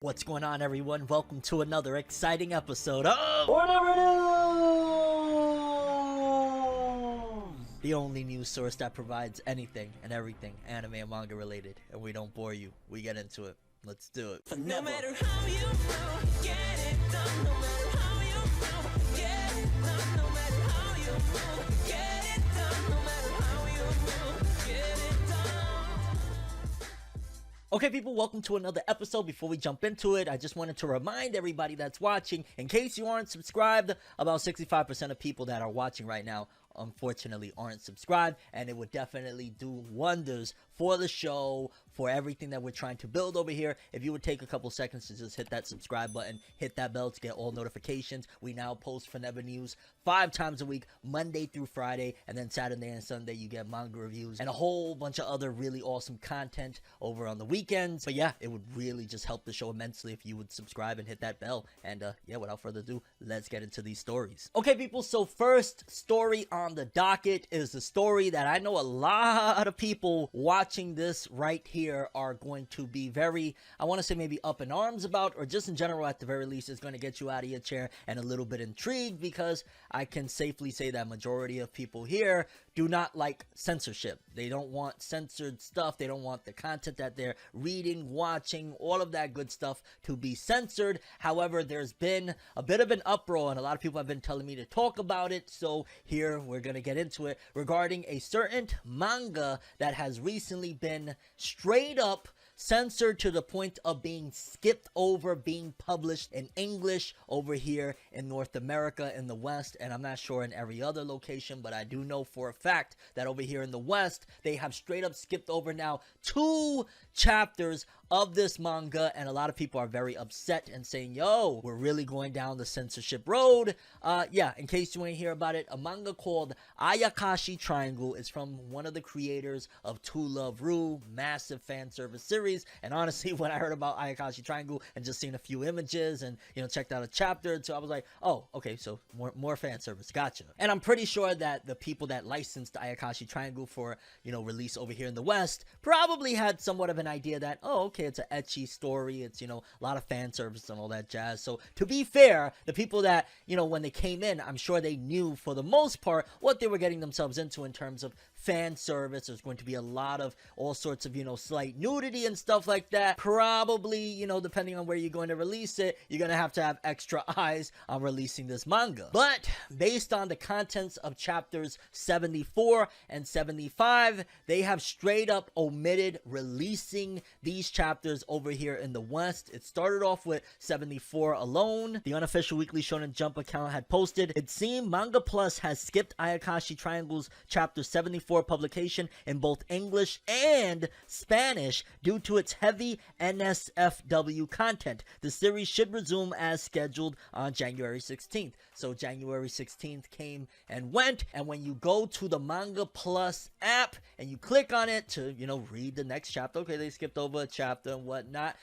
What's going on, everyone? Welcome to another exciting episode of FORNEVERNEWS! The only news source that provides anything and everything anime and manga related, and we don't bore you. We get into it. Let's do it. No matter how you feel, get it done. No matter how you feel, get it done. No matter how you feel, get it done. No matter how you feel, get it done. Okay, people, welcome to another episode. Before we jump into it, I just wanted to remind everybody that's watching, in case you aren't subscribed, about 65% of people that are watching right now unfortunately aren't subscribed, and it would definitely do wonders for the show, for everything that we're trying to build over here. If you would take a couple seconds to just hit that subscribe button, hit that bell to get all notifications. We now post FORNEVER News 5 times a week, Monday through Friday, and then Saturday and Sunday you get manga reviews and a whole bunch of other really awesome content over on the weekends. But yeah, it would really just help the show immensely if you would subscribe and hit that bell. And yeah, without further ado, let's get into these stories. Okay, people, so first story on the docket is the story that I know a lot of people watching this right here are going to be very, I want to say maybe up in arms about, or just in general at the very least is going to get you out of your chair and a little bit intrigued, because I can safely say that majority of people here do not like censorship. They don't want censored stuff. They don't want the content that they're reading, watching, all of that good stuff to be censored. However, there's been a bit of an uproar, and a lot of people have been telling me to talk about it, so here we're going to get into it, regarding a certain manga that has recently been straight up censored to the point of being skipped over being published in English over here in North America, in the West, and I'm not sure in every other location, but I do know for a fact that over here in the West, they have straight up skipped over now 2 chapters of this manga, and a lot of people are very upset and saying, yo, we're really going down the censorship road. Yeah, in case you ain't hear about it, a manga called Ayakashi Triangle is from one of the creators of To Love Ru, massive fan service series. And honestly, when I heard about Ayakashi Triangle and just seen a few images and, you know, checked out a chapter or 2, I was like, oh, okay, so more fan service, gotcha. And I'm pretty sure that the people that licensed Ayakashi Triangle for, you know, release over here in the West probably had somewhat of an idea that, oh, okay, it's an ecchi story, it's, you know, a lot of fan service and all that jazz. So to be fair, the people that, you know, when they came in, I'm sure they knew for the most part what they were getting themselves into in terms of fan service. There's going to be a lot of all sorts of, you know, slight nudity and stuff like that. Probably, you know, depending on where you're going to release it, you're going to have extra eyes on releasing this manga. But based on the contents of chapters 74 and 75, they have straight up omitted releasing these chapters over here in the West. It started off with 74 alone. The unofficial Weekly Shonen Jump account had posted, it seemed Manga Plus has skipped Ayakashi Triangle's chapter 74 publication in both English and Spanish due to its heavy NSFW content. The series should resume as scheduled on January 16th. So January 16th came and went, and when you go to the Manga Plus app and you click on it to, you know, read the next chapter, okay, they skipped over a chapter and whatnot,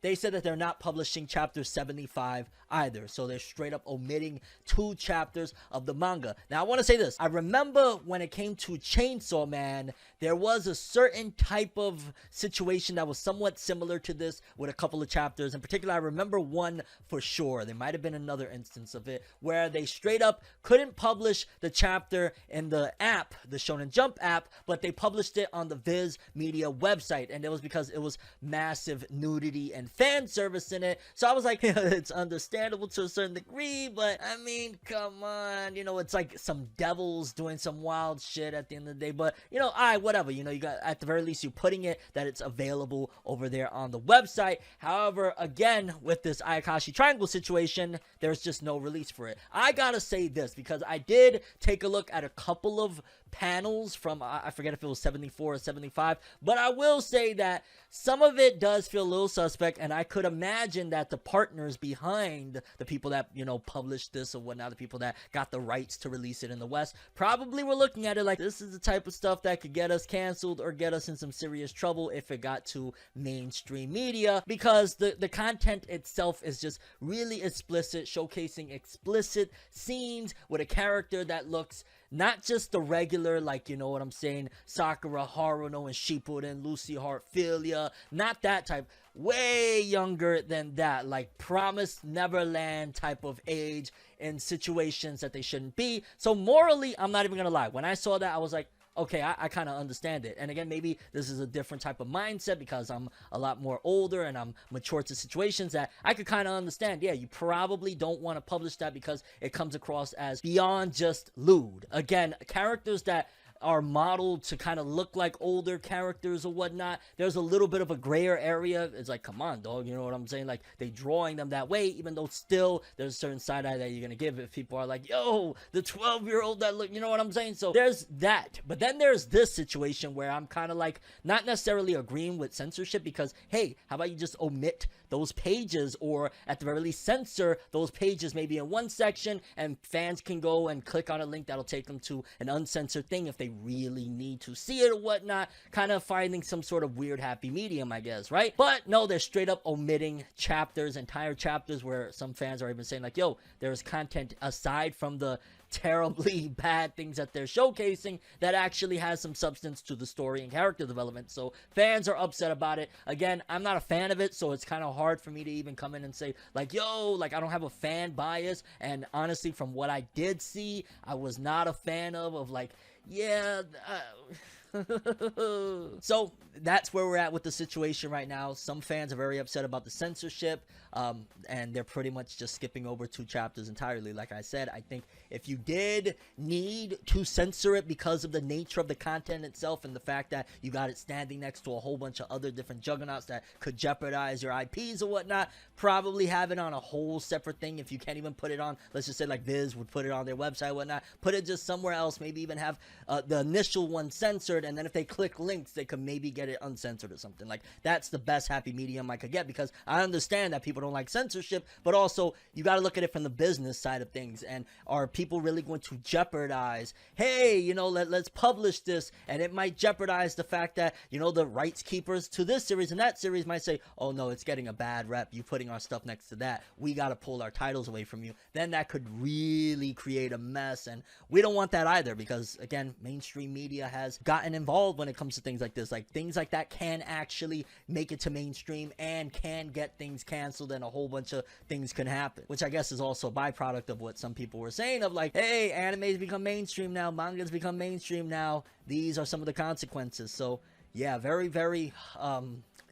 they said that they're not publishing chapter 75 either. So they're straight up omitting 2 chapters of the manga. Now, I want to say this. I remember when it came to Chainsaw Man, there was a certain type of situation that was somewhat similar to this with a couple of chapters. In particular, I remember one for sure. There might have been another instance of it where they straight up couldn't publish the chapter in the app, the Shonen Jump app, but they published it on the Viz Media website. And it was because it was massive nudity and fan service in it. So I was like, it's understandable to a certain degree, but I mean, come on, you know, it's like some devils doing some wild shit at the end of the day. But, you know, whatever, you know, you got, at the very least, you putting it that it's available over there on the website. However, again, with this Ayakashi Triangle situation, there's just no release for it. I gotta say this, because I did take a look at a couple of panels from, I forget if it was 74 or 75, but I will say that some of it does feel a little suspect, and I could imagine that the partners behind the people that, you know, published this or whatnot, the people that got the rights to release it in the West, probably were looking at it like, this is the type of stuff that could get us canceled or get us in some serious trouble if it got to mainstream media, because the content itself is just really explicit, showcasing explicit scenes with a character that looks not just the regular, like, you know what I'm saying, Sakura Haruno and Shippuden, Lucy Heartfilia, not that type, way younger than that, like Promised Neverland type of age in situations that they shouldn't be. So morally, I'm not even gonna lie, when I saw that, I was like, okay, I kind of understand it. And again, maybe this is a different type of mindset because I'm a lot more older and I'm mature to situations that I could kind of understand. Yeah, you probably don't want to publish that because it comes across as beyond just lewd. Again, characters that are modeled to kind of look like older characters or whatnot, there's a little bit of a grayer area. It's like, come on, dog, you know what I'm saying? Like, they drawing them that way, even though still there's a certain side eye that you're gonna give if people are like, yo, the 12-year-old that look, you know what I'm saying? So there's that. But then there's this situation where I'm kind of like not necessarily agreeing with censorship, because hey, how about you just omit those pages, or at the very least censor those pages maybe in one section, and fans can go and click on a link that'll take them to an uncensored thing if they really need to see it or whatnot. Kind of finding some sort of weird happy medium, I guess, right? But no, they're straight up omitting chapters, entire chapters, where some fans are even saying like, yo, there's content aside from the terribly bad things that they're showcasing that actually has some substance to the story and character development. So fans are upset about it. Again, I'm not a fan of it, so it's kind of hard for me to even come in and say like, yo, like, I don't have a fan bias. And honestly, from what I did see, I was not a fan of like, yeah, so that's where we're at with the situation right now. Some fans are very upset about the censorship, and they're pretty much just skipping over 2 chapters entirely. Like I said, I think if you did need to censor it because of the nature of the content itself and the fact that you got it standing next to a whole bunch of other different juggernauts that could jeopardize your IPs or whatnot, probably have it on a whole separate thing. If you can't even put it on, let's just say like Viz would put it on their website or whatnot, put it just somewhere else, maybe even have the initial one censored, and then if they click links, they could maybe get it uncensored or something. Like, that's the best happy medium I could get, because I understand that people don't like censorship, but also you got to look at it from the business side of things. And are people really going to jeopardize, hey, you know, let's publish this, and it might jeopardize the fact that, you know, the rights keepers to this series and that series might say, oh no, it's getting a bad rep, you putting our stuff next to that, we got to pull our titles away from you. Then that could really create a mess, and we don't want that either, because again, mainstream media has gotten involved when it comes to things like this. Like, things like that can actually make it to mainstream and can get things canceled, and a whole bunch of things can happen, which I guess is also a byproduct of what some people were saying of like, hey, anime's become mainstream now, manga's become mainstream now, these are some of the consequences. So yeah, very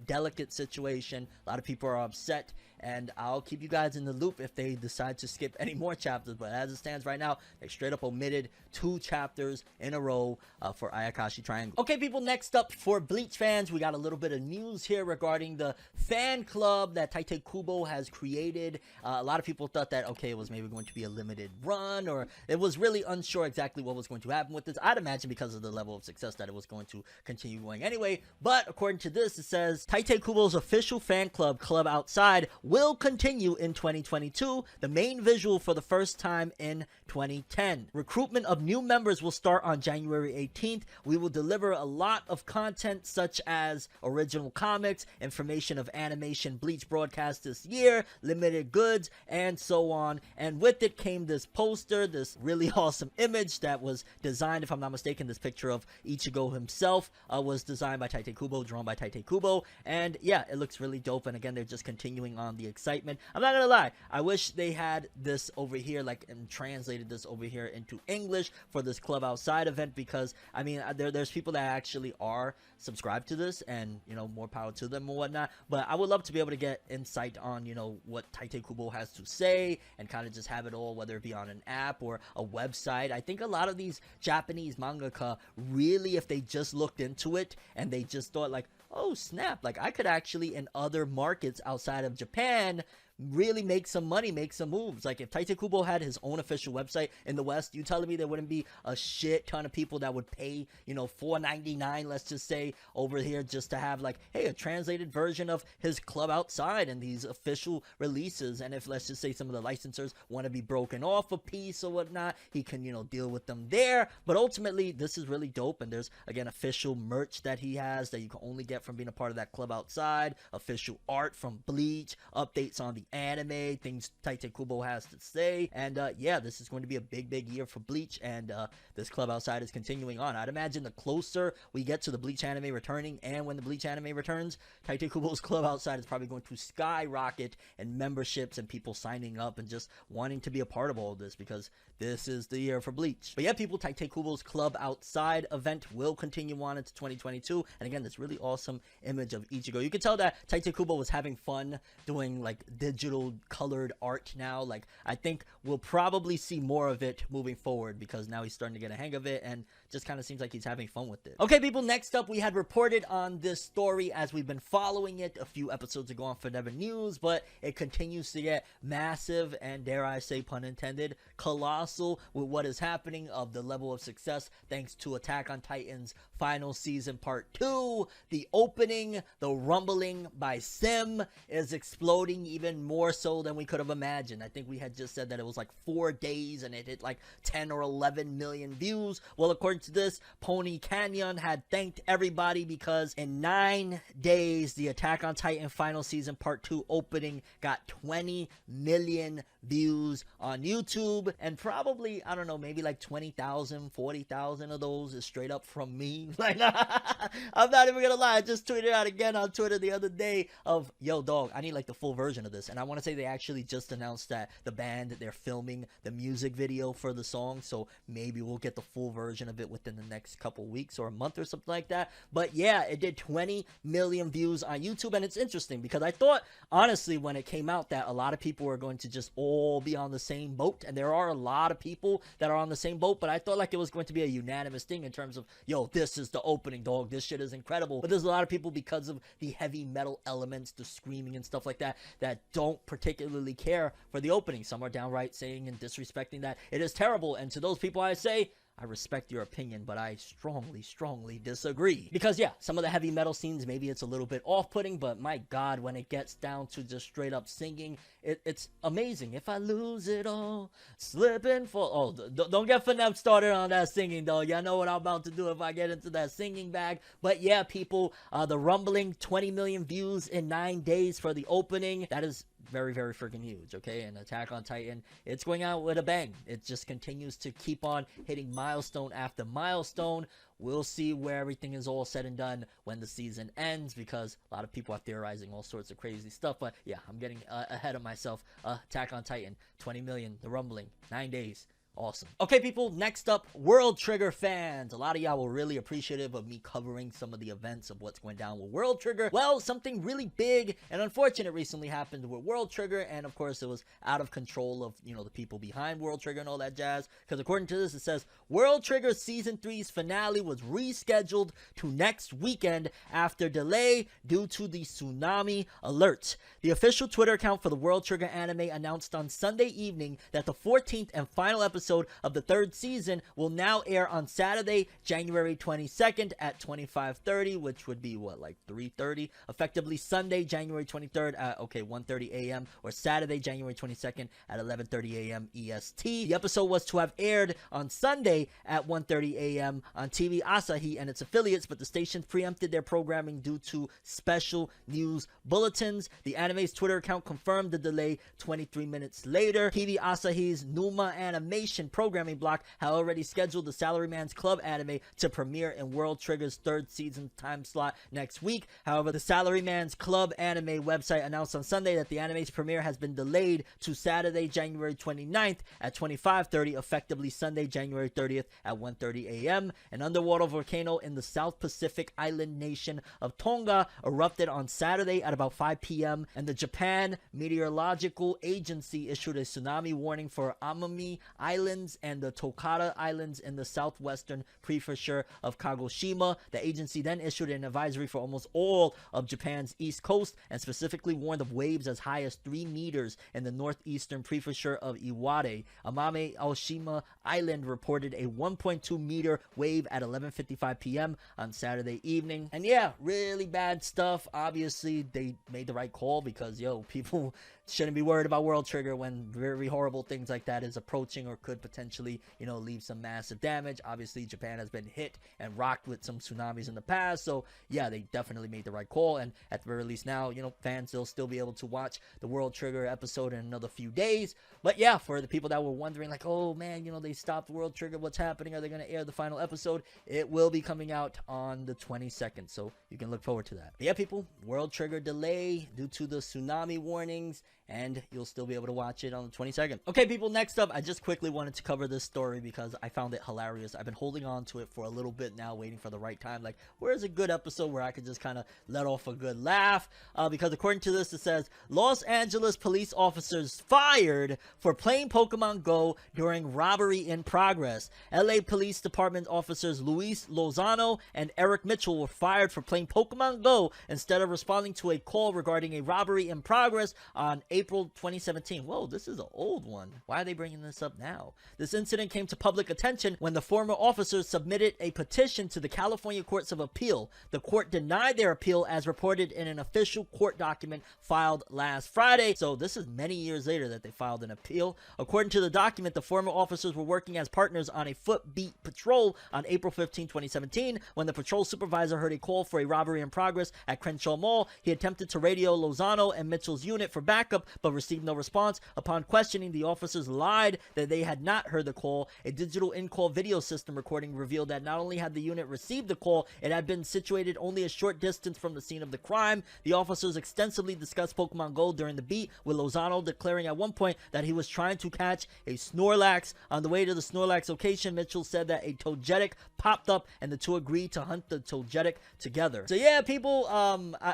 delicate situation. A lot of people are upset, and I'll keep you guys in the loop if they decide to skip any more chapters. But as it stands right now, they straight up omitted 2 chapters in a row for Ayakashi Triangle. Okay, people, next up for Bleach fans, we got a little bit of news here regarding the fan club that Tite Kubo has created. A lot of people thought that, okay, it was maybe going to be a limited run, or it was really unsure exactly what was going to happen with this. I'd imagine because of the level of success that it was going to continue going anyway. But according to this, it says Tite Kubo's official fan club, Club Outside, will continue in 2022, the main visual for the first time in 2010. Recruitment of new members will start on January 18th. We will deliver a lot of content such as original comics, information of animation Bleach broadcast this year, limited goods, and so on. And with it came this poster, this really awesome image that was designed, if I'm not mistaken, this picture of Ichigo himself was designed by Tite Kubo, drawn by Tite Kubo, and yeah, it looks really dope. And again, they're just continuing on the excitement. I'm not gonna lie, I wish they had this over here, like, and translated this over here into English for this Club Outside event, because I mean, there's people that actually are subscribed to this, and you know, more power to them and whatnot. But I would love to be able to get insight on, you know, what Tite Kubo has to say, and kind of just have it all, whether it be on an app or a website. I think a lot of these Japanese mangaka really, if they just looked into it and they just thought like, oh snap, like I could actually in other markets outside of Japan really make some money, make some moves. Like if Tite Kubo had his own official website in the West, you telling me there wouldn't be a shit ton of people that would pay, you know, $4.99, let's just say, over here just to have like, hey, a translated version of his Club Outside and these official releases. And if, let's just say, some of the licensors want to be broken off a piece or whatnot, he can, you know, deal with them there. But ultimately, this is really dope. And there's, again, official merch that he has that you can only get from being a part of that Club Outside, official art from Bleach, updates on the the anime, things Tite Kubo has to say. And yeah, this is going to be a big year for Bleach, and this Club Outside is continuing on. I'd imagine the closer we get to the Bleach anime returning, and when the Bleach anime returns, Tite Kubo's Club Outside is probably going to skyrocket, and memberships and people signing up and just wanting to be a part of all of this, because this is the year for Bleach. But yeah, people, Tite Kubo's Club Outside event will continue on into 2022. And again, this really awesome image of Ichigo. You can tell that Tite Kubo was having fun doing like digital colored art now. Like, I think we'll probably see more of it moving forward, because now he's starting to get a hang of it and just kind of seems like he's having fun with it. Okay, people, next up, we had reported on this story as we've been following it a few episodes ago on FORNEVERNEWS, but it continues to get massive and, dare I say, pun intended, colossal with what is happening of the level of success thanks to Attack on Titan's final season part 2. The opening, the rumbling by Sim is exploding even more so than we could have imagined. I think we had just said that it was like 4 days and it hit like 10 or 11 million views. Well, according to this, Pony Canyon had thanked everybody because in 9 days, the Attack on Titan final season part 2 opening got 20 million views on YouTube, and probably, I don't know, maybe like 20,000, 40,000 of those is straight up from me. Like, I'm not even gonna lie, I just tweeted out again on Twitter the other day of, yo dog, I need like the full version of this. And I want to say they actually just announced that the band, they're filming the music video for the song, so maybe we'll get the full version of it within the next couple weeks or a month or something like that. But yeah, it did 20 million views on YouTube, and it's interesting because I thought, honestly, when it came out, that a lot of people were going to just all be on the same boat, and there are a lot of people that are on the same boat, but I thought like it was going to be a unanimous thing in terms of, yo, this is the opening, dog, this shit is incredible. But there's a lot of people, because of the heavy metal elements, the screaming and stuff like that, that don't particularly care for the opening. Some are downright saying and disrespecting that it is terrible, and to those people I say, I respect your opinion, but I strongly disagree. Because yeah, some of the heavy metal scenes, maybe it's a little bit off-putting, but my god, when it gets down to just straight up singing, it's amazing. If I lose it all, slip and fall. Oh, don't get Fornev started on that singing though. Y'all know what I'm about to do if I get into that singing bag. But yeah, people, the rumbling 20 million views in 9 days for the opening, that is very freaking huge, okay? And Attack on Titan, it's going out with a bang. It just continues to keep on hitting milestone after milestone. We'll see where everything is all said and done when the season ends, because a lot of people are theorizing all sorts of crazy stuff. But yeah, I'm getting ahead of myself. Attack on Titan, 20 million, the rumbling, 9 days. Awesome. Okay, people, next up, World Trigger fans. A lot of y'all were really appreciative of me covering some of the events of what's going down with World Trigger. Well, something really big and unfortunate recently happened with World Trigger, and of course, it was out of control of, you know, the people behind World Trigger and all that jazz, because according to this, it says, World Trigger Season 3's finale was rescheduled to next weekend after delay due to the tsunami alert. The official Twitter account for the World Trigger anime announced on Sunday evening that the 14th and final episode of the 3rd season will now air on Saturday, January 22nd at 25:30, which would be what, like 3:30, effectively Sunday, January 23rd at 1:30 a.m. or Saturday, January 22nd at 11:30 a.m. EST. The episode was to have aired on Sunday at 1:30 a.m. on TV Asahi and its affiliates, but the stations preempted their programming due to special news bulletins. The anime's Twitter account confirmed the delay 23 minutes later. TV Asahi's Numa Animation programming block had already scheduled the Salaryman's Club anime to premiere in World Trigger's 3rd season time slot next week. However, the Salaryman's Club anime website announced on Sunday that the anime's premiere has been delayed to Saturday, January 29th at 25:30, effectively Sunday, January 30th at 1:30 a.m. An underwater volcano in the South Pacific island nation of Tonga erupted on Saturday at about 5 p.m. and the Japan Meteorological Agency issued a tsunami warning for Amami Islands and the Tokata Islands in the southwestern prefecture of Kagoshima. The agency then issued an advisory for almost all of Japan's east coast and specifically warned of waves as high as 3 meters in the northeastern prefecture of Iwate. Amame Aoshima Island reported a 1.2 meter wave at 11:55 p.m. on Saturday evening. And yeah, really bad stuff. Obviously, they made the right call because, yo, people shouldn't be worried about World Trigger when very horrible things like that is approaching or could could potentially, you know, leave some massive damage. Obviously, Japan has been hit and rocked with some tsunamis in the past, so yeah, they definitely made the right call. And at the very least now, you know, fans will still be able to watch the World Trigger episode in another few days. But yeah, for the people that were wondering, like, oh man, you know, they stopped World Trigger, what's happening? Are they going to air the final episode? It will be coming out on the 22nd, so you can look forward to that. But yeah, people, World Trigger delay due to the tsunami warnings, and you'll still be able to watch it on the 22nd. Okay, people, next up, I just quickly wanted to cover this story because I found it hilarious. I've been holding on to it for a little bit now, waiting for the right time. Like, where's a good episode where I could just kind of let off a good laugh? Because according to this, it says, Los Angeles police officers fired for playing Pokemon Go during robbery in progress. LA Police Department officers Luis Lozano and Eric Mitchell were fired for playing Pokemon Go instead of responding to a call regarding a robbery in progress on April 2017. Whoa, this is an old one. Why are they bringing this up now? This incident came to public attention when the former officers submitted a petition to the California Courts of Appeal. The court denied their appeal as reported in an official court document filed last Friday. So this is many years later that they filed an appeal. According to the document, the former officers were working as partners on a foot-beat patrol on April 15, 2017. When the patrol supervisor heard a call for a robbery in progress at Crenshaw Mall, he attempted to radio Lozano and Mitchell's unit for backup, but received no response. Upon questioning, the officers lied that they had not heard the call. A digital in-call video system recording revealed that not only had the unit received the call, it had been situated only a short distance from the scene of the crime. The officers extensively discussed Pokemon Go during the beat, with Lozano declaring at one point that he was trying to catch a Snorlax. On the way to the Snorlax location, Mitchell said that a Togetic popped up and the two agreed to hunt the Togetic together. So yeah, people,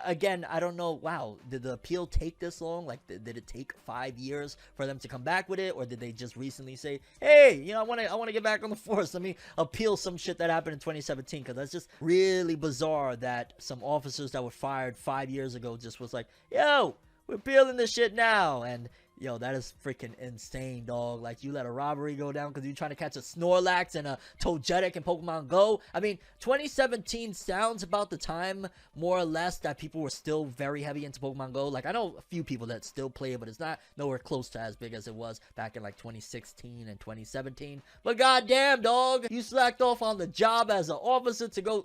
again, I don't know, wow, did the appeal take this long? Like, did it take 5 years for them to come back with it, or did they just recently say, hey, you know, I want to get back on the force, let me appeal some shit that happened in 2017? Because that's just really bizarre that some officers that were fired 5 years ago just was like, yo, we're appealing this shit now. And yo, that is freaking insane, dog. Like, you let a robbery go down because you're trying to catch a Snorlax and a Togetic in Pokemon Go. I mean, 2017 sounds about the time, more or less, that people were still very heavy into Pokemon Go. Like, I know a few people that still play it, but it's not nowhere close to as big as it was back in, like, 2016 and 2017. But goddamn, dog, you slacked off on the job as an officer to go...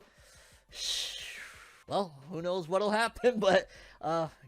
Well, who knows what'll happen, but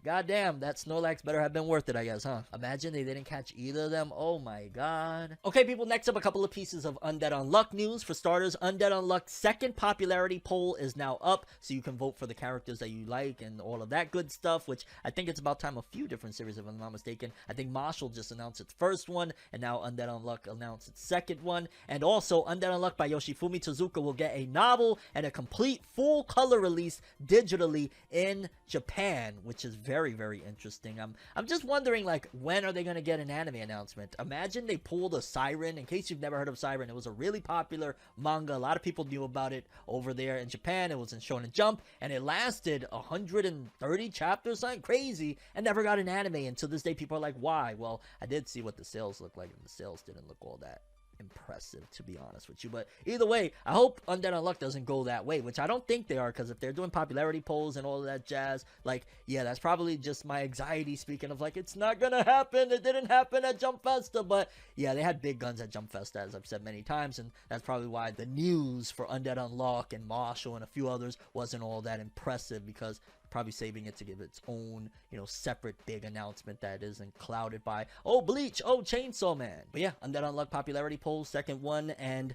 goddamn, that Snorlax better have been worth it, I guess, huh? Imagine they didn't catch either of them. Oh my god. Okay, people, next up, a couple of pieces of Undead Unluck news. For starters, Undead Unluck's second popularity poll is now up, so you can vote for the characters that you like and all of that good stuff, which I think it's about time a few different series, if I'm not mistaken. I think Marshall just announced its first one, and now Undead Unluck announced its second one. And also, Undead Unluck by Yoshifumi Tezuka will get a novel and a complete full-color release digitally in Japan, which is very, very interesting. I'm just wondering, like, when are they going to get an anime announcement? Imagine they pulled a Siren. In case you've never heard of Siren, it was a really popular manga. A lot of people knew about it over there in Japan. It was in Shonen Jump, and it lasted 130 chapters, something crazy, and never got an anime. And to this day, people are like, why? Well, I did see what the sales looked like, and the sales didn't look all that impressive, to be honest with you. But either way, I hope Undead Unluck doesn't go that way, which I don't think they are, because if they're doing popularity polls and all of that jazz, like, yeah, that's probably just my anxiety speaking of, like, it's not gonna happen, it didn't happen at Jump Festa. But yeah, they had big guns at Jump Festa, as I've said many times, and that's probably why the news for Undead Unluck and Marshall and a few others wasn't all that impressive, because probably saving it to give its own, you know, separate big announcement that isn't clouded by, oh, Bleach, oh, Chainsaw Man. But yeah, Undead Unluck popularity poll, second one, and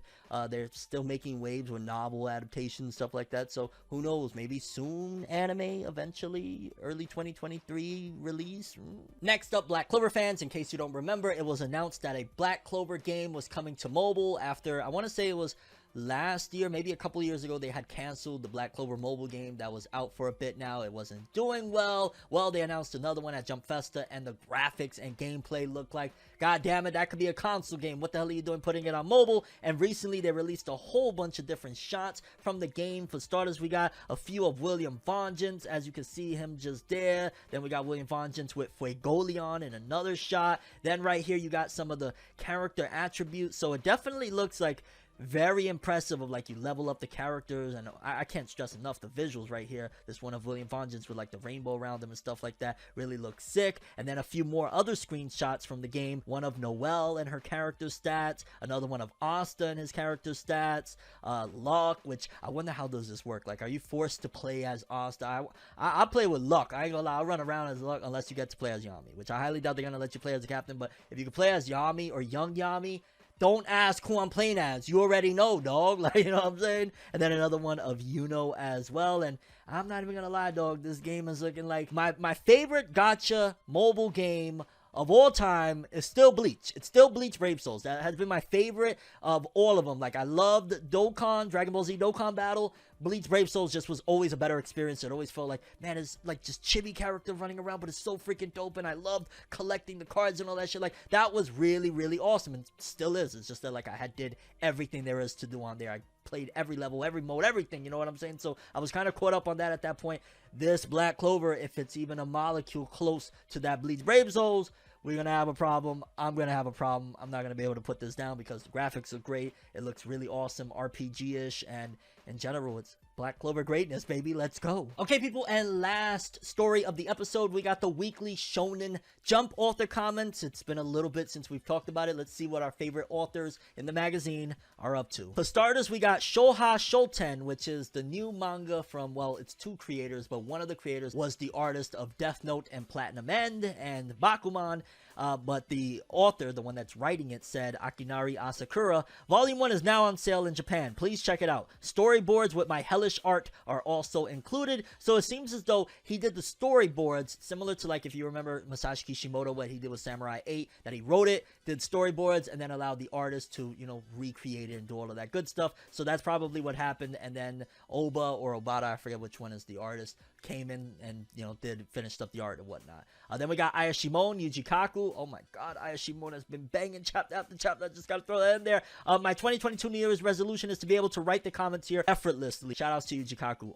they're still making waves with novel adaptations, stuff like that. So who knows, maybe soon anime, eventually early 2023 release. Next up, Black Clover fans, in case you don't remember, it was announced that a Black Clover game was coming to mobile after, I want to say it was last year, maybe a couple of years ago, they had canceled the Black Clover mobile game that was out for a bit now. It wasn't doing well. Well, they announced another one at Jump Festa, and the graphics and gameplay look like, god damn it, that could be a console game. What the hell are you doing putting it on mobile? And recently, they released a whole bunch of different shots from the game. For starters, we got a few of William Vengeance, as you can see him just there. Then we got William Vengeance with Fuegoleon in another shot. Then right here, you got some of the character attributes. So it definitely looks like very impressive of like you level up the characters, and I can't stress enough the visuals right here. This one of William Fongens with like the rainbow around them and stuff like that really looks sick. And then a few more other screenshots from the game, one of Noelle and her character stats, another one of Asta and his character stats, Luck, which I wonder how does this work. Like, are you forced to play as Asta? I play with Luck. I ain't gonna lie, I'll run around as Luck unless you get to play as Yami, which I highly doubt they're gonna let you play as a captain. But if you can play as Yami or young Yami, don't ask who I'm playing as. You already know, dog. Like, you know what I'm saying? And then another one of Yuno as well. And I'm not even gonna lie, dog. This game is looking like my favorite gacha mobile game of all time is still Bleach. It's still Bleach Brave Souls. That has been my favorite of all of them. Like, I loved Dokkan, Dragon Ball Z Dokkan Battle. Bleach Brave Souls just was always a better experience. It always felt like, man, it's like just chibi character running around, but it's so freaking dope, and I loved collecting the cards and all that shit. Like, that was really, really awesome, and still is. It's just that, like, I did everything there is to do on there. I played every level, every mode, everything, you know what I'm saying? So I was kind of caught up on that at that point. This Black Clover, if it's even a molecule close to that Bleach Brave Souls, we're going to have a problem. I'm going to have a problem. I'm not going to be able to put this down because the graphics are great. It looks really awesome, RPG-ish, and in general, it's Black Clover greatness, baby. Let's go. Okay, people, and last story of the episode, we got the weekly Shonen Jump author comments. It's been a little bit since we've talked about it. Let's see what our favorite authors in the magazine are up to. For starters, we got Shoha Shoten, which is the new manga from, well, it's two creators, but one of the creators was the artist of Death Note and Platinum End and Bakuman. But the author, the one that's writing it, said, Akinari Asakura, Volume 1 is now on sale in Japan. Please check it out. Storyboards with my hellish art are also included. So it seems as though he did the storyboards, similar to, like, if you remember Masashi Kishimoto, what he did with Samurai 8, that he wrote it, did storyboards, and then allowed the artist to, you know, recreate it and do all of that good stuff. So that's probably what happened. And then Oba or Obata, I forget which one is the artist, came in and, you know, finished up the art and whatnot. Then we got Ayashimon Yujikaku. Oh my god, Ayashimon has been banging chapter after chapter. I just gotta throw that in there. My 2022 New Year's resolution is to be able to write the comments here effortlessly. Shout outs to Yujikaku.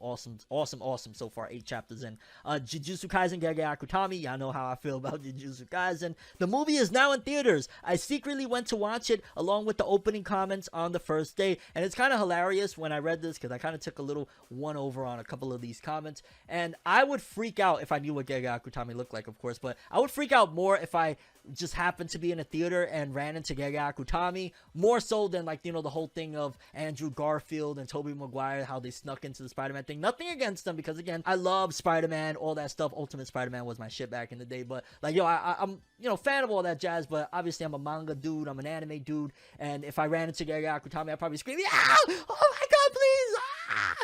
Awesome so far. 8 chapters in. Jujutsu Kaisen Gege Akutami. Y'all know how I feel about Jujutsu Kaisen. The movie is now in theaters. I secretly went to watch it along with the opening comments on the first day. And it's kind of hilarious when I read this because I kind of took a little one over on a couple of these comments. And I would freak out if I knew what Gege Akutami looked like, of course. But I would freak out more if I just happened to be in a theater and ran into Gege Akutami, more so than, like, you know, the whole thing of Andrew Garfield and Tobey Maguire, how they snuck into the Spider-Man thing. Nothing against them, because again, I love Spider-Man, all that stuff. Ultimate Spider-Man was my shit back in the day, but like, yo, I'm, you know, fan of all that jazz, but obviously I'm a manga dude, I'm an anime dude, and if I ran into Gege Akutami, I'd probably scream, yeah! Oh my god, please!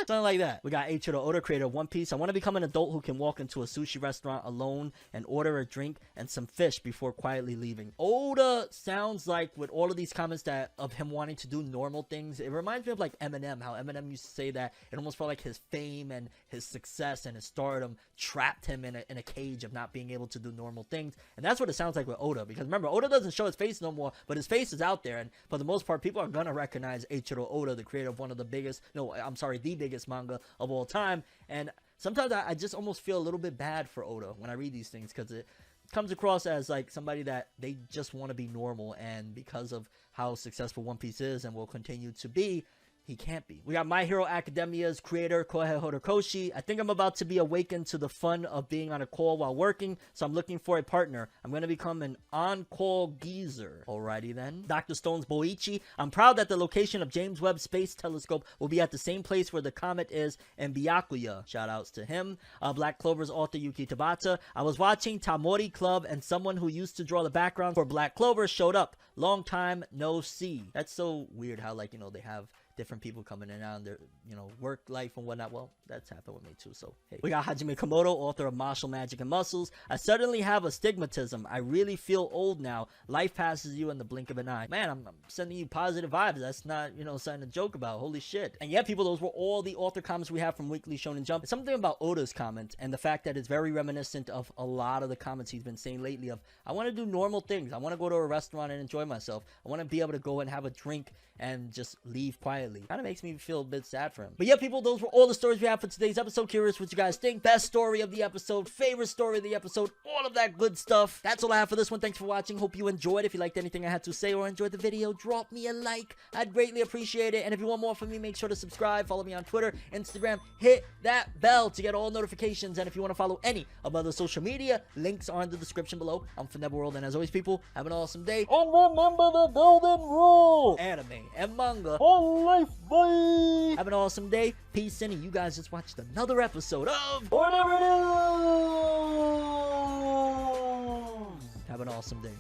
Something like that. We got Eiichiro Oda, creator of One Piece. I want to become an adult who can walk into a sushi restaurant alone and order a drink and some fish before quietly leaving. Oda sounds like, with all of these comments that of him wanting to do normal things, it reminds me of like Eminem, how Eminem used to say that it almost felt like his fame and his success and his stardom trapped him in a cage of not being able to do normal things. And that's what it sounds like with Oda, because remember, Oda doesn't show his face no more, but his face is out there, and for the most part, people are gonna recognize Eiichiro Oda, the creator of one of the biggest, no, I'm sorry, the biggest manga of all time. And sometimes I just almost feel a little bit bad for Oda when I read these things, because it comes across as like somebody that they just want to be normal, and because of how successful One Piece is and will continue to be, he can't be. We got My Hero Academia's creator, Kohei Horikoshi. I think I'm about to be awakened to the fun of being on a call while working, so I'm looking for a partner. I'm going to become an on-call geezer. Alrighty then. Dr. Stone's Boichi. I'm proud that the location of James Webb Space Telescope will be at the same place where the comet is in Byakuya. Shout outs to him. Black Clover's author, Yuki Tabata. I was watching Tamori Club, and someone who used to draw the background for Black Clover showed up. Long time no see. That's so weird how, like, you know, they have different people coming in and out in their, you know, work life and whatnot. Well, that's happened with me too, so hey. We got Hajime Komodo, author of Martial Magic and Muscles. I suddenly have astigmatism. I really feel old now. Life passes you in the blink of an eye. Man, I'm sending you positive vibes. That's not, you know, something to joke about. Holy shit. And yeah, people, those were all the author comments we have from Weekly Shonen Jump. It's something about Oda's comment and the fact that it's very reminiscent of a lot of the comments he's been saying lately of, I want to do normal things. I want to go to a restaurant and enjoy myself. I want to be able to go and have a drink and just leave quietly. immediately. Kind of makes me feel a bit sad for him. But yeah, people, those were all the stories we have for today's episode. Curious what you guys think. Best story of the episode, favorite story of the episode, all of that good stuff. That's all I have for this one. Thanks for watching. Hope you enjoyed. If you liked anything I had to say or enjoyed the video, drop me a like. I'd greatly appreciate it. And if you want more from me, make sure to subscribe. Follow me on Twitter, Instagram. Hit that bell to get all notifications. And if you want to follow any of my other social media, links are in the description below. I'm ForneverWorld, and as always, people, have an awesome day. And remember the golden rule. Anime and manga On life, bye. have an awesome day. Peace in, and you guys just watched another episode of FORNEVERNEWS. Have an awesome day.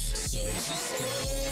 So just go.